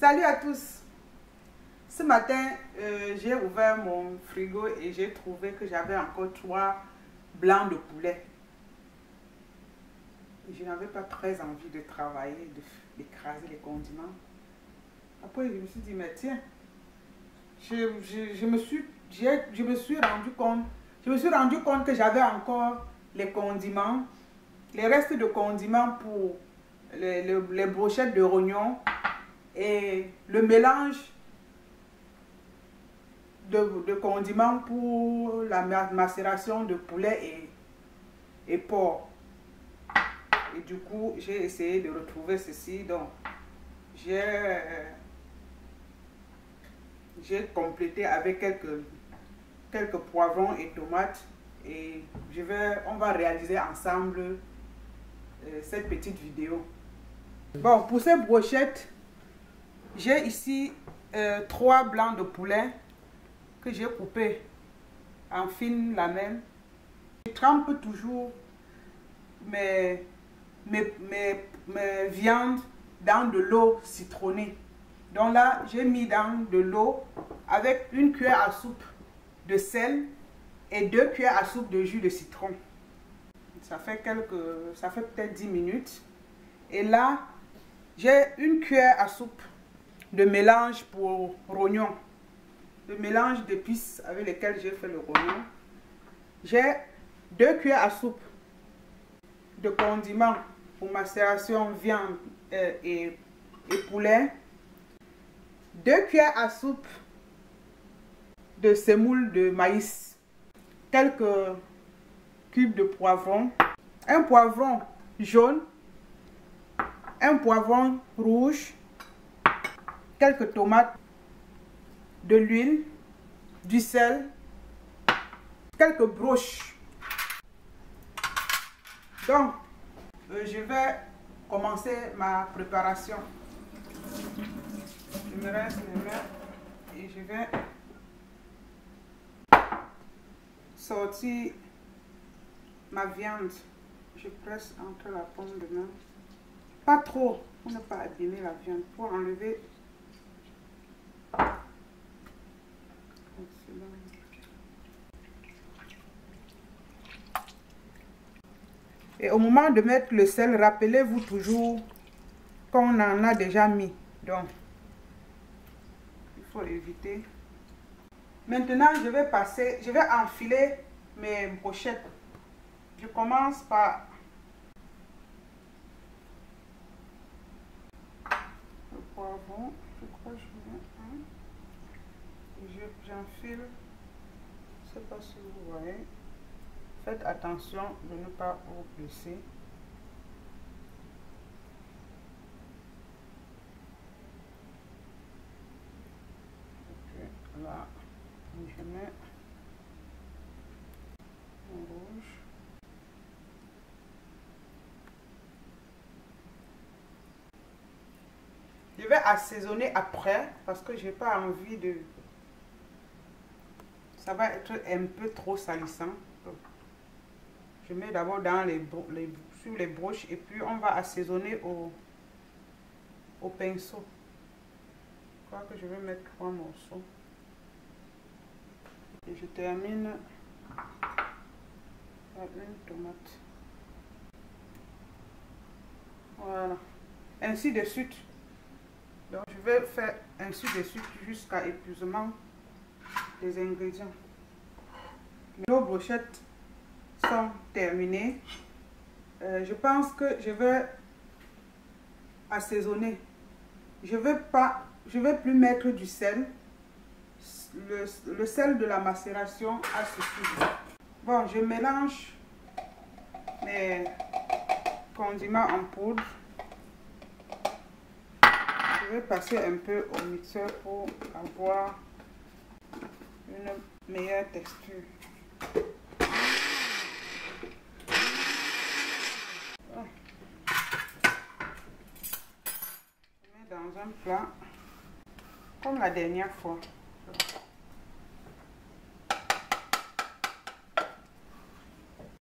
Salut à tous. Ce matin, j'ai ouvert mon frigo et j'ai trouvé que j'avais encore 3 blancs de poulet. Je n'avais pas très envie de travailler, d'écraser les condiments. Après, je me suis dit, mais tiens, je me suis rendu compte que j'avais encore les condiments, les restes de condiments pour les brochettes de rognons et le mélange de condiments pour la macération de poulet et porc. Et du coup, j'ai essayé de retrouver ceci. Donc, j'ai complété avec quelques poivrons et tomates. Et on va réaliser ensemble cette petite vidéo. Bon, pour ces brochettes, j'ai ici 3 blancs de poulet que j'ai coupés en fines lamelles. Je trempe toujours mes viandes dans de l'eau citronnée. Donc là, j'ai mis dans de l'eau avec 1 cuillère à soupe de sel et 2 cuillères à soupe de jus de citron. Ça fait peut-être 10 minutes. Et là, j'ai 1 cuillère à soupe de mélange pour rognon. Le mélange d'épices avec lesquels j'ai fait le rognon. J'ai 2 cuillères à soupe de condiments pour macération viande et poulet. 2 cuillères à soupe de semoule de maïs. Quelques cubes de poivron. Un poivron jaune. Un poivron rouge. Quelques tomates. De l'huile. Du sel. Quelques broches. Donc, je vais commencer ma préparation. Je me rince les mains et je vais sortir ma viande. Je presse entre la paume de main. Pas trop, pour ne pas abîmer la viande. Pour enlever et au moment de mettre le sel, rappelez-vous toujours qu'on en a déjà mis. Donc, il faut éviter. Maintenant, je vais enfiler mes brochettes. Je commence par le poivron. Je crois que je mets un. J'enfile. Je ne sais pas si vous voyez. Faites attention de ne pas vous blesser. Okay, là, je mets mon rouge. Je vais assaisonner après parce que j'ai pas envie de... Ça va être un peu trop salissant. Je mets d'abord dans sur les broches et puis on va assaisonner au pinceau. Je crois que je vais mettre 3 morceaux. Et je termine par 1 tomate. Voilà. Ainsi de suite. Donc je vais faire ainsi de suite jusqu'à épuisement des ingrédients. Nos brochettes sont terminées. Je pense que je vais assaisonner. Je vais plus mettre du sel. Le sel de la macération a suffi. Bon, je mélange mes condiments en poudre. Je vais passer un peu au mixeur pour avoir une meilleure texture. Je mets dans un plat comme la dernière fois.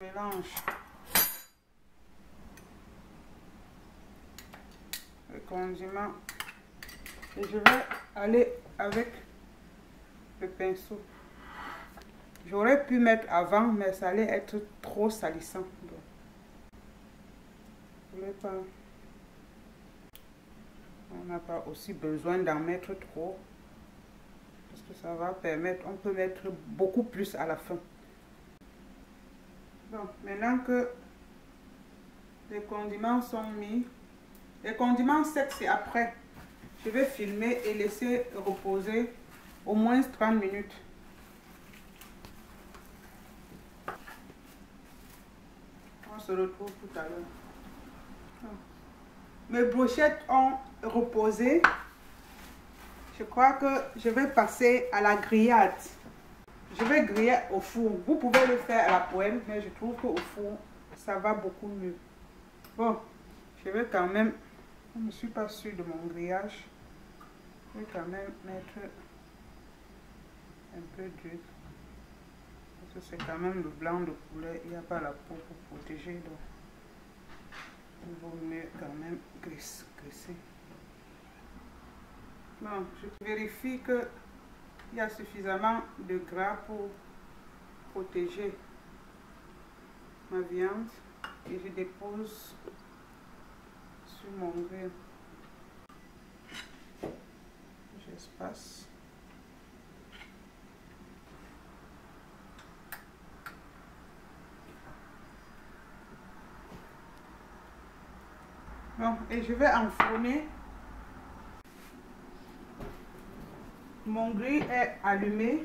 Je mélange le condiment Et je vais aller avec le pinceau. J'aurais pu mettre avant, mais ça allait être trop salissant. Donc, je voulais pas. On n'a pas aussi besoin d'en mettre trop. Parce que ça va permettre, on peut mettre beaucoup plus à la fin. Donc, maintenant que les condiments sont mis, les condiments secs c'est après. Je vais filmer et laisser reposer au moins 30 minutes. On se retrouve tout à l'heure. Mes brochettes ont reposé. Je crois que je vais passer à la grillade. Je vais griller au four. Vous pouvez le faire à la poêle, mais je trouve qu'au four, ça va beaucoup mieux. Bon, je vais quand même, je ne suis pas sûre de mon grillage. Je vais quand même mettre un peu d'huile. Parce que c'est quand même le blanc de poulet. Il n'y a pas la peau pour protéger. Donc, il vaut mieux quand même graisser. Bon, je vérifie qu'il y a suffisamment de gras pour protéger ma viande et je dépose sur mon grill. J'espace. Bon, et je vais enfourner. Mon grill est allumé.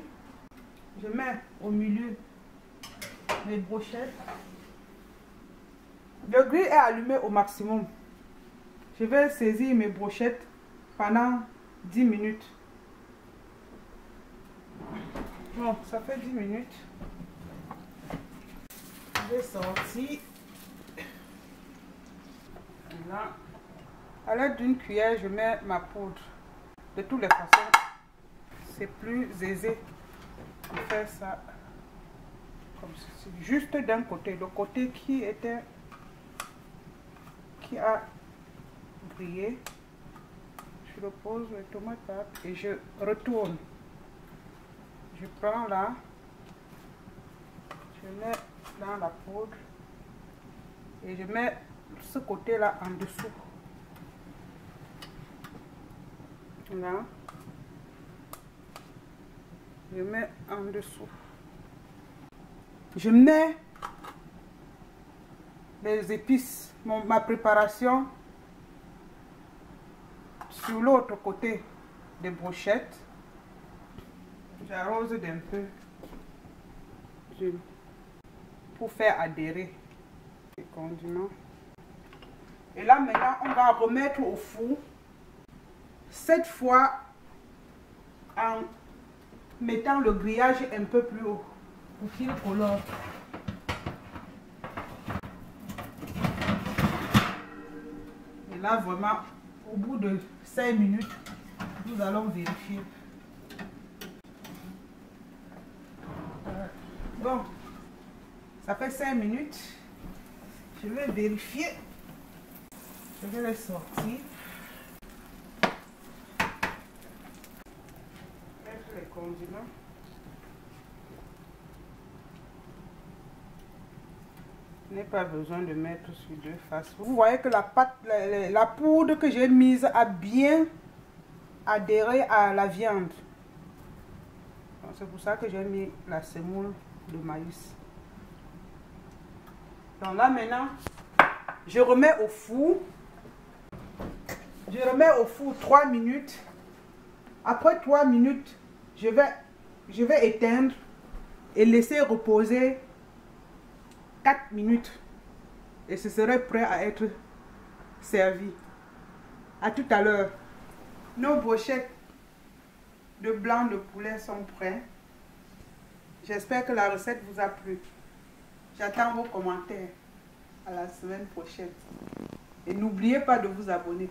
Je mets au milieu les brochettes. Le grill est allumé au maximum. Je vais saisir mes brochettes pendant 10 minutes. Bon, ça fait 10 minutes. Je vais sortir. Voilà. À l'aide d'une cuillère, je mets ma poudre. De toutes les façons, c'est plus aisé de faire ça comme ceci. Juste d'un côté, le côté qui a brillé. Je repose le tomate et je retourne. Je prends là, je mets dans la poudre et je mets ce côté là en dessous. Là, je mets en dessous. Je mets les épices, ma préparation sur l'autre côté des brochettes. J'arrose d'un peu d'huile pour faire adhérer les condiments. Et là maintenant, on va remettre au four. Cette fois, en mettant le grillage un peu plus haut pour qu'il colore. Et là, vraiment, au bout de 5 minutes, nous allons vérifier. Bon, ça fait 5 minutes. Je vais vérifier. Je vais les sortir. Mettre les condiments. Je n'ai pas besoin de mettre sur deux faces. Vous voyez que la pâte, la poudre que j'ai mise a bien adhéré à la viande. C'est pour ça que j'ai mis la semoule de maïs. Donc là maintenant, je remets au four. Je remets au four 3 minutes. Après 3 minutes, je vais éteindre et laisser reposer 4 minutes. Et ce serait prêt à être servi. À tout à l'heure. Nos brochettes de blanc de poulet sont prêts. J'espère que la recette vous a plu. J'attends vos commentaires. À la semaine prochaine. Et n'oubliez pas de vous abonner.